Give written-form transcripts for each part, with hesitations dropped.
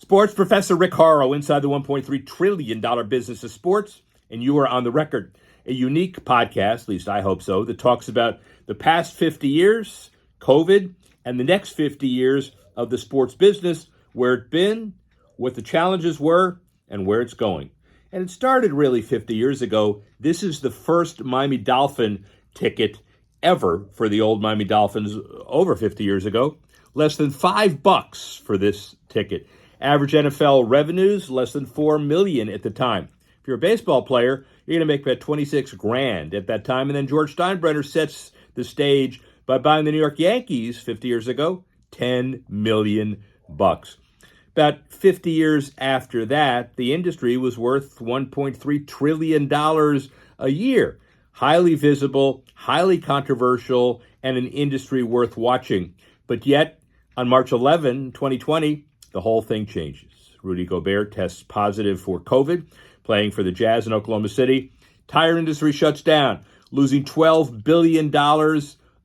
Sports professor Rick Horrow inside the $1.3 trillion business of sports, and you are on the record. A unique podcast, at least I hope so, that talks about the past 50 years, COVID, and the next 50 years of the sports business, where it's been, what the challenges were, and where it's going. And it started really 50 years ago. This is the first Miami Dolphin ticket ever for the old Miami Dolphins over 50 years ago. Less than $5 for this ticket. Average NFL revenues, less than $4 million at the time. If you're a baseball player, you're going to make about $26,000 at that time. And then George Steinbrenner sets the stage by buying the New York Yankees 50 years ago, $10 million. About 50 years after that, the industry was worth $1.3 trillion a year. Highly visible, highly controversial, and an industry worth watching. But yet, on March 11, 2020, the whole thing changes. Rudy Gobert tests positive for COVID, playing for the Jazz in Oklahoma City. Tire industry shuts down, losing $12 billion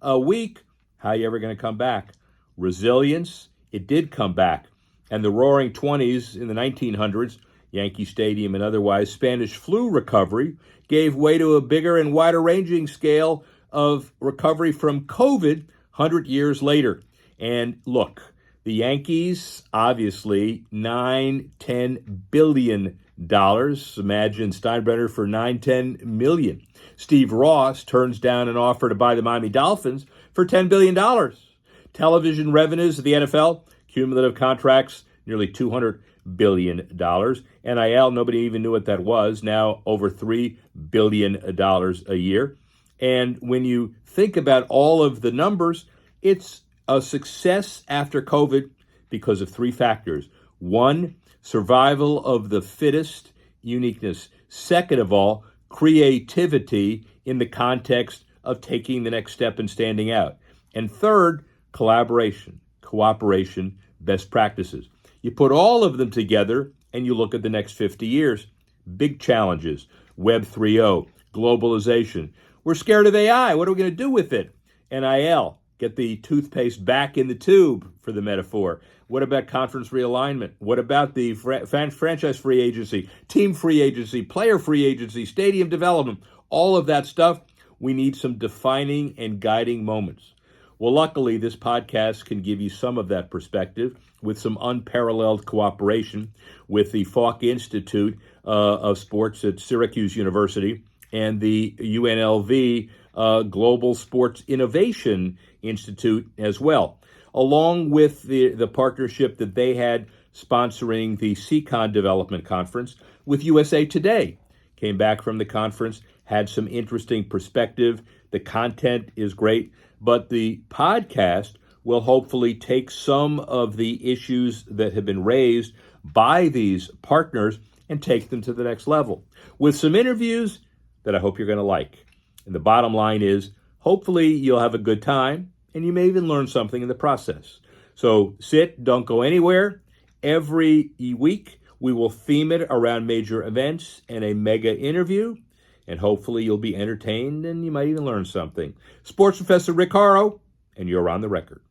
a week. How are you ever going to come back? Resilience, it did come back. And the roaring 20s in the 1900s, Yankee Stadium and otherwise, Spanish flu recovery gave way to a bigger and wider-ranging scale of recovery from COVID 100 years later. And look, the Yankees, obviously, $9-10 billion. Imagine Steinbrenner for $9-10 million. Steve Ross turns down an offer to buy the Miami Dolphins for $10 billion. Television revenues of the NFL, cumulative contracts, nearly $200 billion. NIL, nobody even knew what that was, now over $3 billion a year. And when you think about all of the numbers, it's a success after COVID because of three factors. One, survival of the fittest, uniqueness. Second of all, creativity in the context of taking the next step and standing out. And third, collaboration, cooperation, best practices. You put all of them together and you look at the next 50 years. Big challenges, Web 3.0, globalization. We're scared of AI. What are we going to do with it? NIL. Get the toothpaste back in the tube, for the metaphor. What about conference realignment? What about the franchise free agency, team free agency, player free agency, stadium development? All of that stuff, we need some defining and guiding moments. Well, luckily, this podcast can give you some of that perspective with some unparalleled cooperation with the Falk Institute of Sports at Syracuse University and the UNLV Global Sports Innovation Institute as well, along with the partnership that they had sponsoring the CCON Development Conference with USA Today. Came back from the conference, had some interesting perspective. The content is great, but the podcast will hopefully take some of the issues that have been raised by these partners and take them to the next level with some interviews that I hope you're going to like. And the bottom line is, hopefully you'll have a good time, and you may even learn something in the process. So sit, don't go anywhere. Every week, we will theme it around major events and a mega interview, and hopefully you'll be entertained and you might even learn something. Sports professor Rick Horrow, and you're on the record.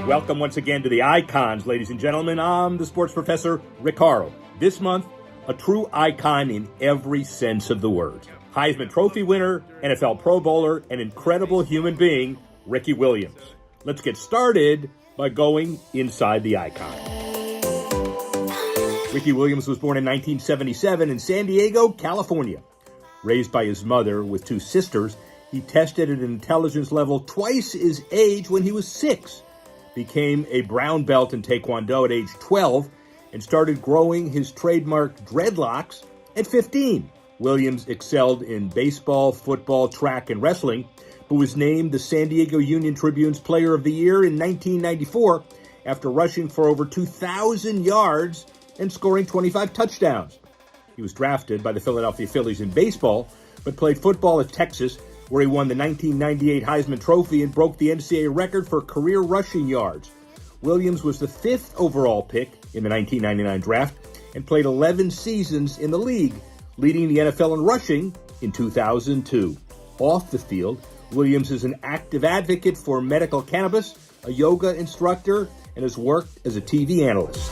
Welcome once again to the Icons, ladies and gentlemen. I'm the sports professor Rick Horrow. This month, a true icon in every sense of the word. Heisman Trophy winner, NFL Pro Bowler, an incredible human being, Ricky Williams. Let's get started by going inside the icon. Ricky Williams was born in 1977 in San Diego, California. Raised by his mother with two sisters, he tested at an intelligence level twice his age when he was 6. Became a brown belt in Taekwondo at age 12 and started growing his trademark dreadlocks at 15. Williams excelled in baseball, football, track, and wrestling, but was named the San Diego Union Tribune's Player of the Year in 1994 after rushing for over 2,000 yards and scoring 25 touchdowns. He was drafted by the Philadelphia Phillies in baseball, but played football at Texas, where he won the 1998 Heisman Trophy and broke the NCAA record for career rushing yards. Williams was the 5th overall pick in the 1999 draft and played 11 seasons in the league, leading the NFL in rushing in 2002. Off the field, Williams is an active advocate for medical cannabis, a yoga instructor, and has worked as a TV analyst.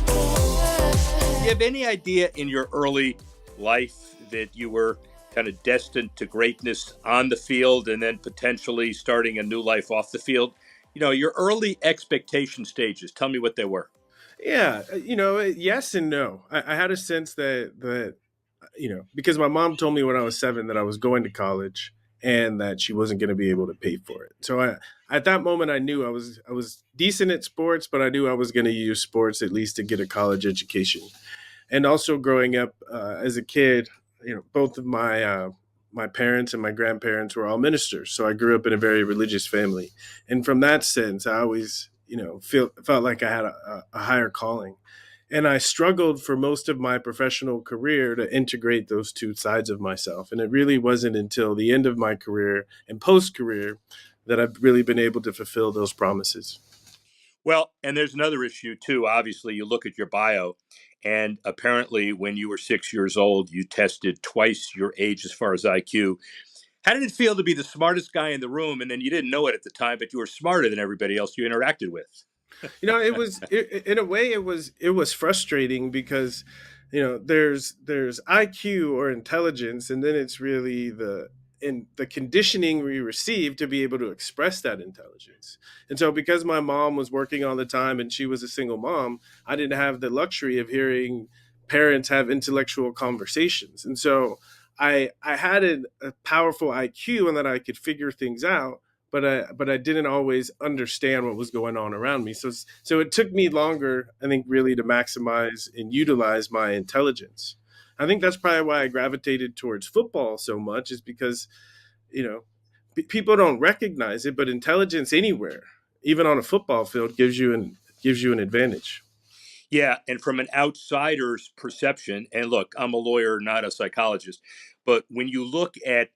Do you have any idea in your early life that you were kind of destined to greatness on the field and then potentially starting a new life off the field? You know, your early expectation stages, tell me what they were. Yeah, yes and no. I had a sense that because my mom told me when I was 7 that I was going to college and that she wasn't going to be able to pay for it. So at that moment, I knew I was decent at sports, but I knew I was going to use sports at least to get a college education. And also growing up as a kid, both of my parents and my grandparents were all ministers, so I grew up in a very religious family, and from that sense, I always felt like I had a higher calling. And I struggled for most of my professional career to integrate those two sides of myself. And it really wasn't until the end of my career and post career that I've really been able to fulfill those promises. Well, and there's another issue too. Obviously, you look at your bio, and apparently, when you were 6 years old, you tested twice your age as far as IQ. How did it feel to be the smartest guy in the room, and then you didn't know it at the time, but you were smarter than everybody else you interacted with? In a way, it was frustrating because there's IQ or intelligence, and then it's really the conditioning we receive to be able to express that intelligence. And so because my mom was working all the time and she was a single mom, I didn't have the luxury of hearing parents have intellectual conversations. And so I had a powerful IQ and that I could figure things out, but I didn't always understand what was going on around me. So it took me longer, I think, really to maximize and utilize my intelligence. I think that's probably why I gravitated towards football so much, is because people don't recognize it, but intelligence anywhere, even on a football field, gives you an advantage. Yeah, and from an outsider's perception, and look, I'm a lawyer, not a psychologist, but when you look at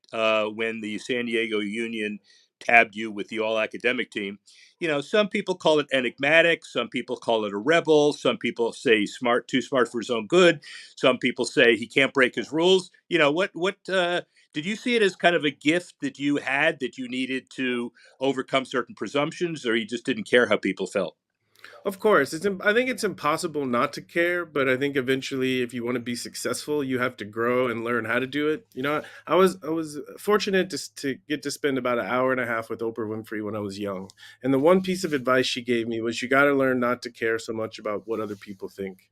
when the San Diego Union tabbed you with the all academic team, you know, some people call it enigmatic, some people call it a rebel, some people say smart, too smart for his own good, some people say he can't break his rules. You know, what did you see it as kind of a gift that you had that you needed to overcome certain presumptions, or you just didn't care how people felt? Of course, I think it's impossible not to care, but I think eventually, if you want to be successful, you have to grow and learn how to do it. I was fortunate to get to spend about an hour and a half with Oprah Winfrey when I was young, and the one piece of advice she gave me was you got to learn not to care so much about what other people think.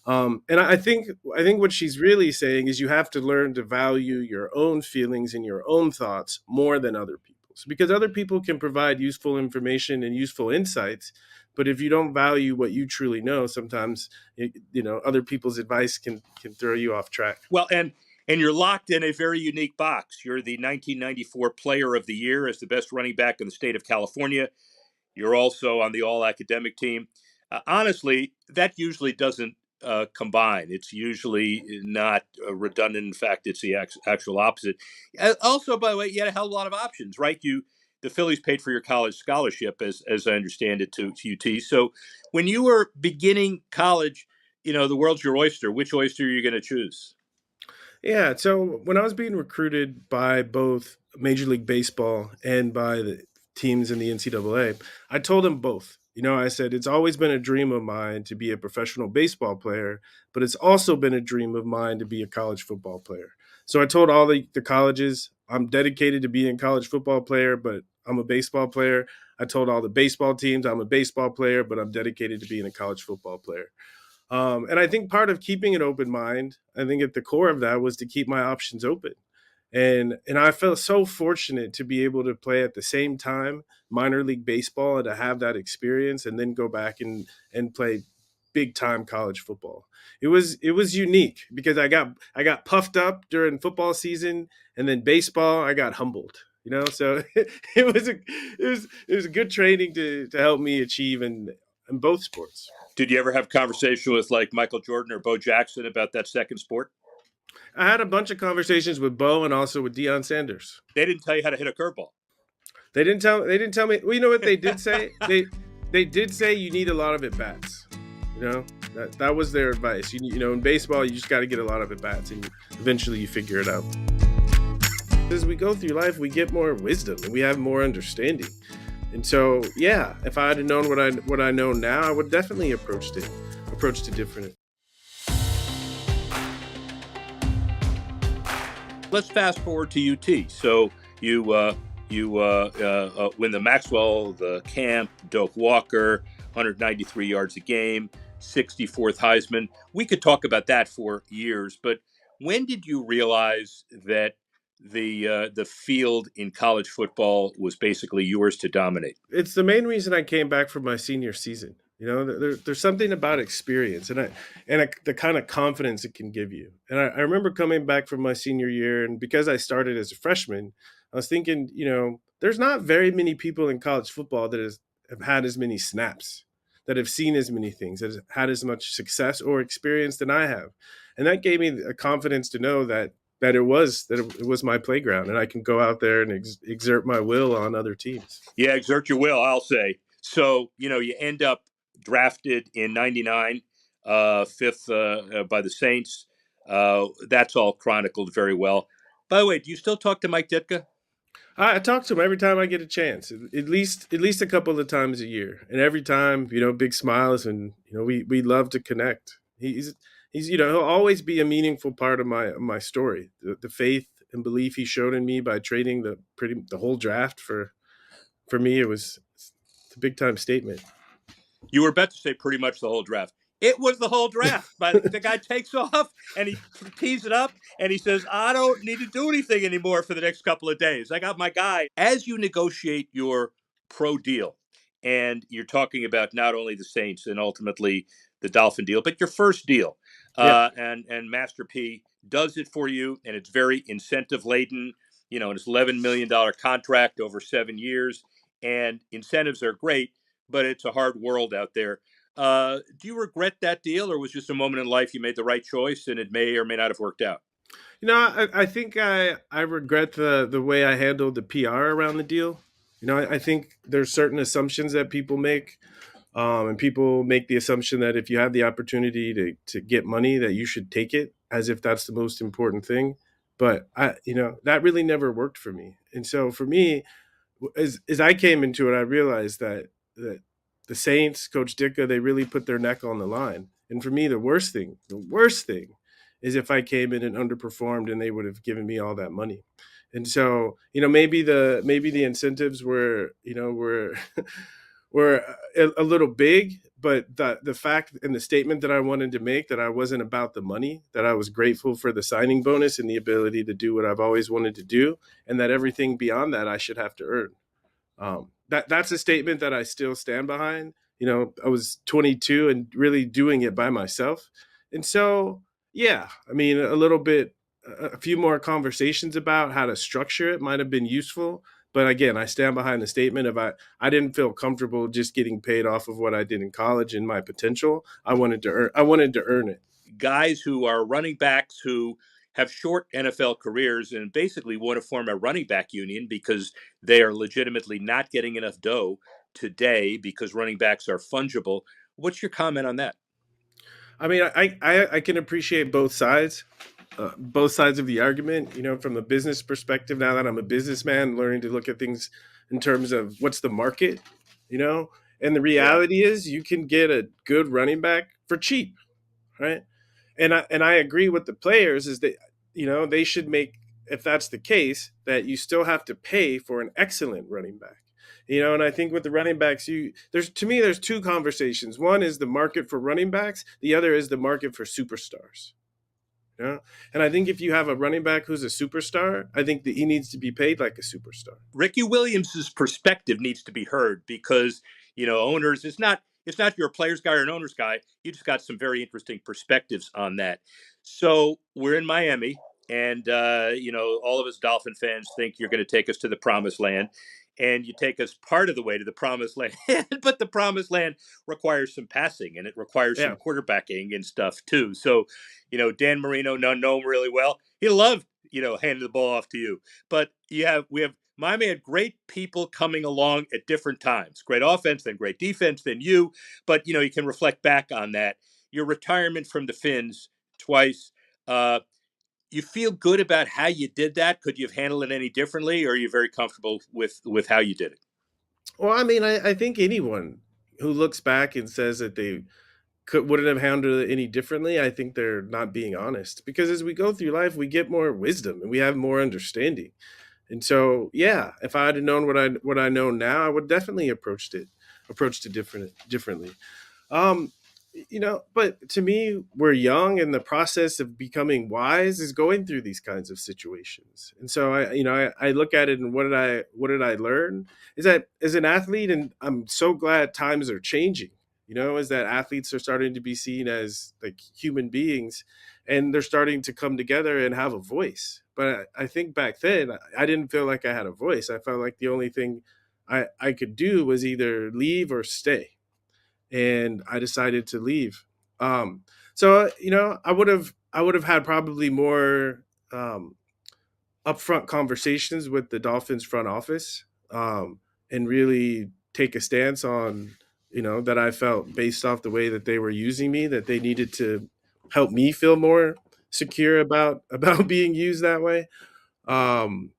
And I think what she's really saying is you have to learn to value your own feelings and your own thoughts more than other people's, because other people can provide useful information and useful insights, but if you don't value what you truly know, sometimes other people's advice can throw you off track. Well, and you're locked in a very unique box. You're the 1994 Player of the Year as the best running back in the state of California. You're also on the all academic team. Honestly, that usually doesn't combine. It's usually not redundant. In fact, it's the actual opposite. Also, by the way, you had a hell of a lot of options, right? The Phillies paid for your college scholarship, as I understand it, to UT. So when you were beginning college, you know, the world's your oyster. Which oyster are you going to choose? Yeah, so when I was being recruited by both Major League Baseball and by the teams in the NCAA, I told them both. I said, it's always been a dream of mine to be a professional baseball player, but it's also been a dream of mine to be a college football player. So I told all the colleges, I'm dedicated to being a college football player, but I'm a baseball player. I told all the baseball teams, I'm a baseball player, but I'm dedicated to being a college football player. And I think part of keeping an open mind, I think at the core of that was to keep my options open. And I felt so fortunate to be able to play at the same time minor league baseball and to have that experience and then go back and play big time college football. It was unique because I got puffed up during football season, and then baseball I got humbled. So it was a good training to help me achieve in both sports. Did you ever have conversation with like Michael Jordan or Bo Jackson about that second sport? I had a bunch of conversations with Bo and also with Deion Sanders. They didn't tell you how to hit a curveball. They didn't tell me. Well, you know what they did say? They did say you need a lot of at bats. That was their advice. In baseball you just got to get a lot of at bats, and eventually you figure it out. As we go through life, we get more wisdom and we have more understanding. And so, yeah, if I had known what I know now, I would definitely approached it different. Let's fast forward to UT. So you win the Maxwell, the Camp, Doak Walker, 193 yards a game, 64th Heisman. We could talk about that for years, but when did you realize that the field in college football was basically yours to dominate? It's the main reason I came back for my senior season. There's something about experience the kind of confidence it can give you. And I remember coming back from my senior year, and because I started as a freshman, I was thinking, there's not very many people in college football have had as many snaps, that have seen as many things, that have had as much success or experience than I have, and that gave me a confidence to know that it was my playground, and I can go out there and exert my will on other teams. Yeah, exert your will, I'll say. So, you end up drafted in 99, fifth by the Saints. That's all chronicled very well. By the way, do you still talk to Mike Ditka? I talk to him every time I get a chance, at least a couple of times a year, and every time, big smiles, and we love to connect. He'll always be a meaningful part of my story. The faith and belief he showed in me by trading the whole draft for me, it's a big time statement. You were about to say pretty much the whole draft. It was the whole draft. But the guy takes off and he tees it up and he says, I don't need to do anything anymore for the next couple of days. I got my guy. As you negotiate your pro deal, and you're talking about not only the Saints and ultimately the Dolphin deal, but your first deal, Yeah. and Master P does it for you, and it's very incentive laden. And it's $11 million contract over 7 years, and incentives are great, but it's a hard world out there. Do you regret that deal, or was it just a moment in life you made the right choice and it may or may not have worked out? I think I regret the way I handled the PR around the deal. I think there's certain assumptions that people make, and people make the assumption that if you have the opportunity to get money, that you should take it as if that's the most important thing. But that really never worked for me. And so for me, as I came into it, I realized that the Saints, Coach Ditka, they really put their neck on the line. And for me, the worst thing is if I came in and underperformed and they would have given me all that money. And so, maybe the incentives were were a little big, but the fact and the statement that I wanted to make, that I wasn't about the money, that I was grateful for the signing bonus and the ability to do what I've always wanted to do, and that everything beyond that I should have to earn. That's a statement that I still stand behind. I was 22 and really doing it by myself, and so yeah, I mean, a few more conversations about how to structure it might have been useful. But again, I stand behind the statement of I didn't feel comfortable just getting paid off of what I did in college and my potential. I wanted to earn it. Guys who are running backs who have short NFL careers and basically want to form a running back union because they are legitimately not getting enough dough today because running backs are fungible. What's your comment on that? I mean, I can appreciate both sides of the argument. From the business perspective, now that I'm a businessman, learning to look at things in terms of what's the market, you know, and the Yeah. reality is you can get a good running back for cheap, right? And I agree with the players is that they should make, if that's the case, that you still have to pay for an excellent running back. And I think with the running backs, there's two conversations. One is the market for running backs, the other is the market for superstars. And I think if you have a running back who's a superstar, I think that he needs to be paid like a superstar. Ricky Williams's perspective needs to be heard because owners, it's not you're a players guy or an owners guy. You just got some very interesting perspectives on that. So we're in Miami, and all of us Dolphin fans think you're going to take us to the promised land, and you take us part of the way to the promised land. But the promised land requires some passing, and it requires some Yeah. quarterbacking and stuff too. So Dan Marino, know him really well. He loved handing the ball off to you, but we have Miami had great people coming along at different times. Great offense, then great defense, then you. But you can reflect back on that. Your retirement from the Finns twice. Uh, you feel good about how you did that? Could you have handled it any differently, or are you very comfortable with how you did it? Well, I mean, I think anyone who looks back and says that they wouldn't have handled it any differently, I think they're not being honest. Because as we go through life, we get more wisdom and we have more understanding. And so, yeah, if I had known what I know now, I would definitely approached it differently. Um, but to me, we're young, and the process of becoming wise is going through these kinds of situations. And so, I look at it, and what did I learn? Is that as an athlete, and I'm so glad times are changing. Is that athletes are starting to be seen as like human beings, and they're starting to come together and have a voice. But I think back then, I didn't feel like I had a voice. I felt like the only thing I could do was either leave or stay, and I decided to leave. So I would have had probably more um, upfront conversations with the Dolphins front office, and really take a stance on that I felt based off the way that they were using me, that they needed to help me feel more secure about being used that way,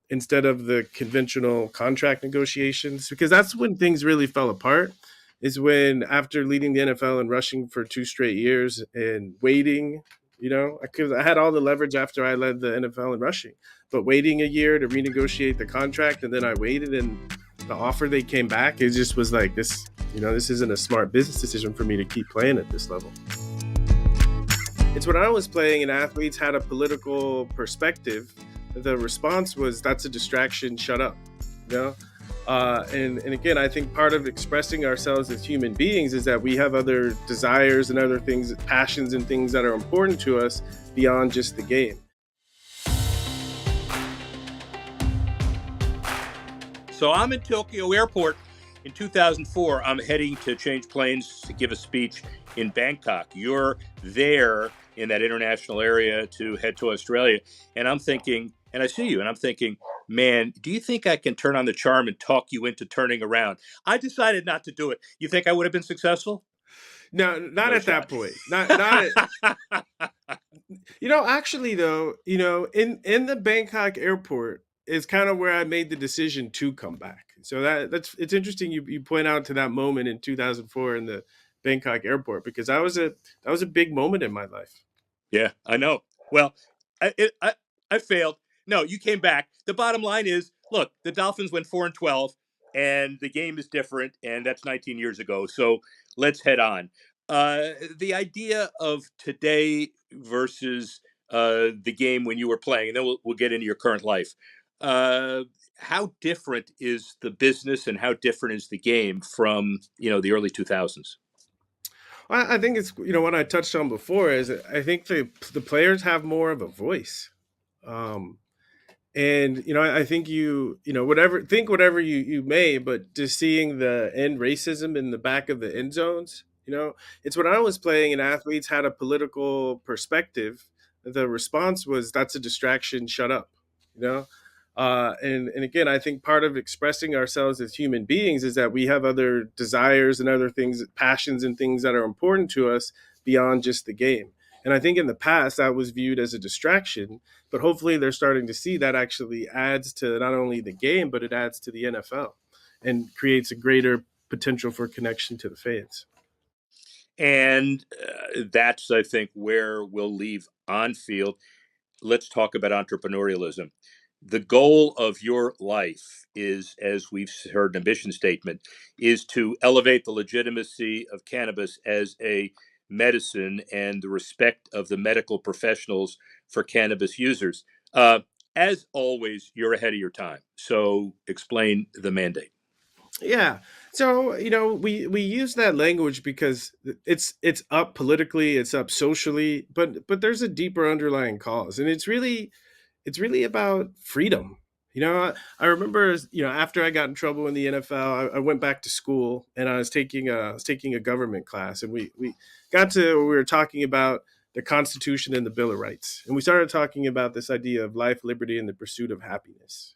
instead of the conventional contract negotiations, because that's when things really fell apart. Is when, after leading the NFL and rushing for 2 straight years and waiting, I had all the leverage after I led the NFL in rushing, but waiting a year to renegotiate the contract, and then I waited, and the offer they came back, it just was like this. This isn't a smart business decision for me to keep playing at this level. It's when I was playing and athletes had a political perspective, the response was, "That's a distraction. Shut up." You know, and again, I think part of expressing ourselves as human beings is that we have other desires and other things, passions and things that are important to us beyond just the game. So I'm in Tokyo Airport in 2004. I'm heading to change planes to give a speech in Bangkok. You're there in that international area to head to Australia. And I'm thinking, and I see you, and I'm thinking, man, do you think I can turn on the charm and talk you into turning around? I decided not to do it. You think I would have been successful? No, not No at that shot. point. Not at, actually though, in the Bangkok airport is kind of where I made the decision to come back. So that's it's interesting you point out to that moment in 2004 in the Bangkok airport, because that was a big moment in my life. Yeah, I know. Well, I failed. No, you came back. The bottom line is, look, the Dolphins went 4-12, and the game is different, and that's 19 years ago. So let's head on. The idea of today versus the game when you were playing, and then we'll get into your current life. Uh, how different is the business, and how different is the game from the early 2000s? I think it's what I touched on before is that I think the players have more of a voice. Um, And I think whatever you may, but just seeing the end racism in the back of the end zones, it's when I was playing and athletes had a political perspective. The response was, "That's a distraction. Shut up." You know, and again, I think part of expressing ourselves as human beings is that we have other desires and other things, passions and things that are important to us beyond just the game. And I think in the past that was viewed as a distraction, but hopefully they're starting to see that actually adds to not only the game, but it adds to the NFL and creates a greater potential for connection to the fans. And that's, I think, where we'll leave on field. Let's talk about entrepreneurialism. The goal of your life is, as we've heard in a mission statement, is to elevate the legitimacy of cannabis as a medicine and the respect of the medical professionals for cannabis users. As always, you're ahead of your time. So explain the mandate. Yeah. So, we use that language because it's up politically, it's up socially, but there's a deeper underlying cause. And it's really about freedom. I remember, after I got in trouble in the NFL, I went back to school, and I was taking a government class, and we got to we were talking about the Constitution and the Bill of Rights, and we started talking about this idea of life, liberty, and the pursuit of happiness.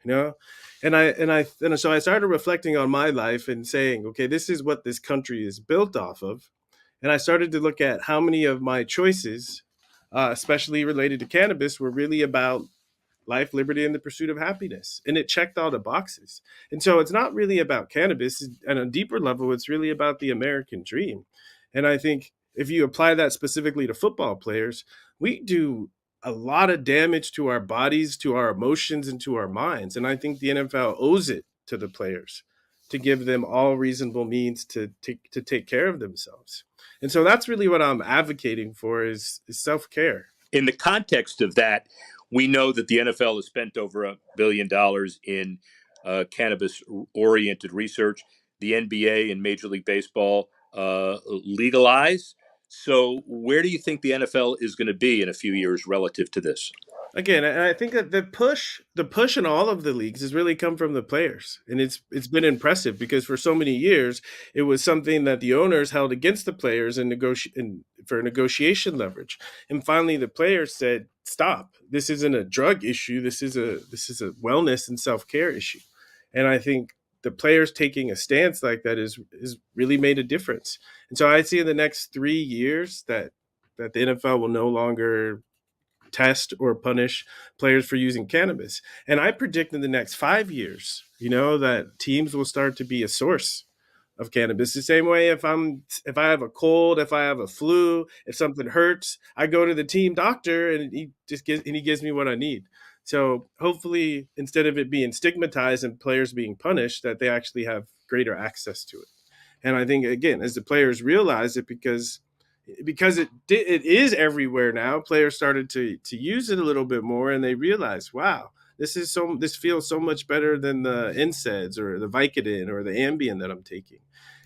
You know, and so I started reflecting on my life and saying, okay, this is what this country is built off of, and I started to look at how many of my choices especially related to cannabis, were really about life, liberty, and the pursuit of happiness. And it checked all the boxes. And so it's not really about cannabis. At a deeper level, it's really about the American dream. And I think if you apply that specifically to football players, we do a lot of damage to our bodies, to our emotions, and to our minds. And I think the NFL owes it to the players to give them all reasonable means to take care of themselves. And so that's really what I'm advocating for is self-care. In the context of that, we know that the NFL has spent over $1 billion in cannabis-oriented research. The NBA and Major League Baseball legalize. So, where do you think the NFL is going to be in a few years relative to this? Again, and I think that the push in all of the leagues has really come from the players, and it's been impressive because for so many years it was something that the owners held against the players and for negotiation leverage, and finally the players said, "Stop! This isn't a drug issue. This is a wellness and self care issue," and I think the players taking a stance like that is really made a difference. And so I see in the next 3 years that the NFL will no longer test or punish players for using cannabis. And I predict in the next 5 years, that teams will start to be a source of cannabis. The same way if I have a cold, if I have a flu, if something hurts, I go to the team doctor and he gives me what I need. So hopefully instead of it being stigmatized and players being punished, that they actually have greater access to it. And I think again, as the players realize it, because it is everywhere now, players started to use it a little bit more, and they realized, wow, this feels so much better than the NSAIDs or the Vicodin or the Ambien that I'm taking.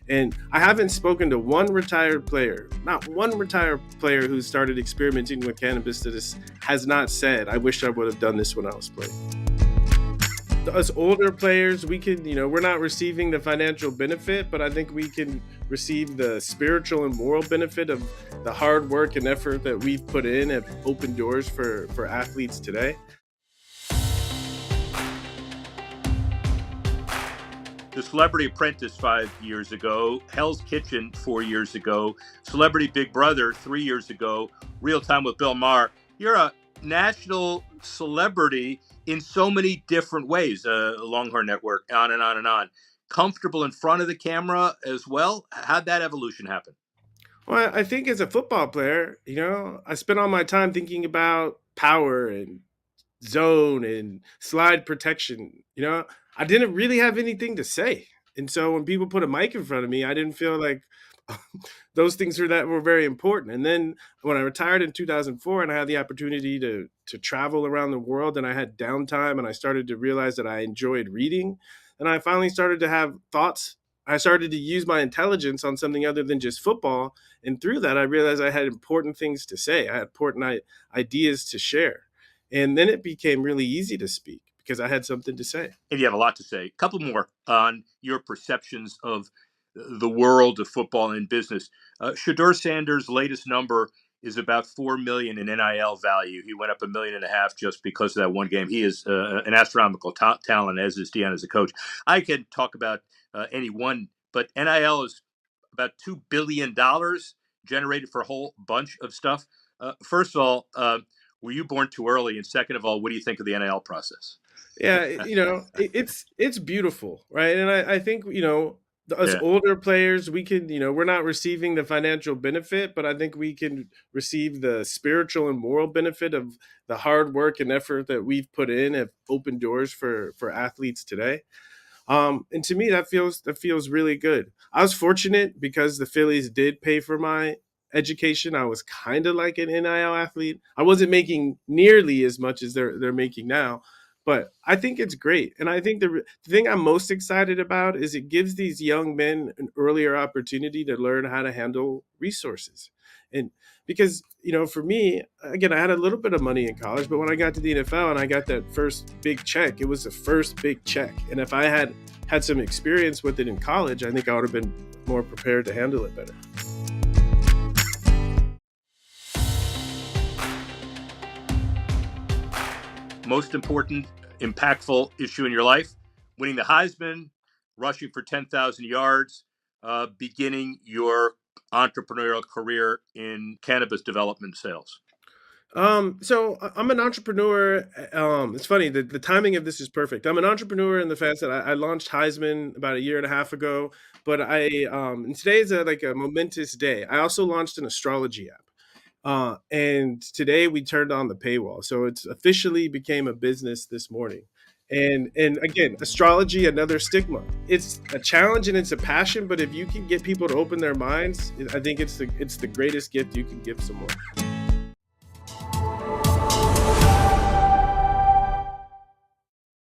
And I haven't spoken to one retired player, not one retired player who started experimenting with cannabis that has not said, I wish I would have done this when I was playing. Us older players, we can, we're not receiving the financial benefit, but I think we can receive the spiritual and moral benefit of the hard work and effort that we've put in have opened doors for athletes today. The Celebrity Apprentice 5 years ago, Hell's Kitchen 4 years ago, Celebrity Big Brother 3 years ago, Real Time with Bill Maher. You're a national celebrity in so many different ways. Longhorn Network, on and on and on. Comfortable in front of the camera as well. How'd that evolution happen? Well, I think as a football player, I spent all my time thinking about power and zone and slide protection. I didn't really have anything to say. And so when people put a mic in front of me, I didn't feel like those things were very important. And then when I retired in 2004 and I had the opportunity to travel around the world and I had downtime and I started to realize that I enjoyed reading, and I finally started to have thoughts. I started to use my intelligence on something other than just football. And through that, I realized I had important things to say. I had important ideas to share. And then it became really easy to speak because I had something to say. And you have a lot to say. A couple more on your perceptions of the world of football and business. Shador Sanders' latest number is about 4 million in NIL value. He went up 1.5 million just because of that one game. He is an astronomical talent, as is Deion as a coach. I can talk about any one, but NIL is about $2 billion generated for a whole bunch of stuff. First of all, were you born too early? And second of all, what do you think of the NIL process? Yeah, it's beautiful, right? And I think us Yeah. older players, we can, we're not receiving the financial benefit, but I think we can receive the spiritual and moral benefit of the hard work and effort that we've put in have opened doors for athletes today. And to me, that feels really good. I was fortunate because the Phillies did pay for my education. I was kind of like an NIL athlete. I wasn't making nearly as much as they're making now, but I think it's great. And I think the thing I'm most excited about is it gives these young men an earlier opportunity to learn how to handle resources. And because, for me, again, I had a little bit of money in college, but when I got to the NFL and I got that first big check, it was the first big check. And if I had some experience with it in college, I think I would have been more prepared to handle it better. Most important, impactful issue in your life? Winning the Heisman, rushing for 10,000 yards, beginning your entrepreneurial career in cannabis development sales. I'm an entrepreneur. It's funny, the timing of this is perfect. I'm an entrepreneur in the sense that I launched Heisman about a year and a half ago, but and today is like a momentous day. I also launched an astrology app. And today we turned on the paywall. So it's officially became a business this morning. And again, astrology, another stigma. It's a challenge and it's a passion, but if you can get people to open their minds, I think it's the greatest gift you can give someone.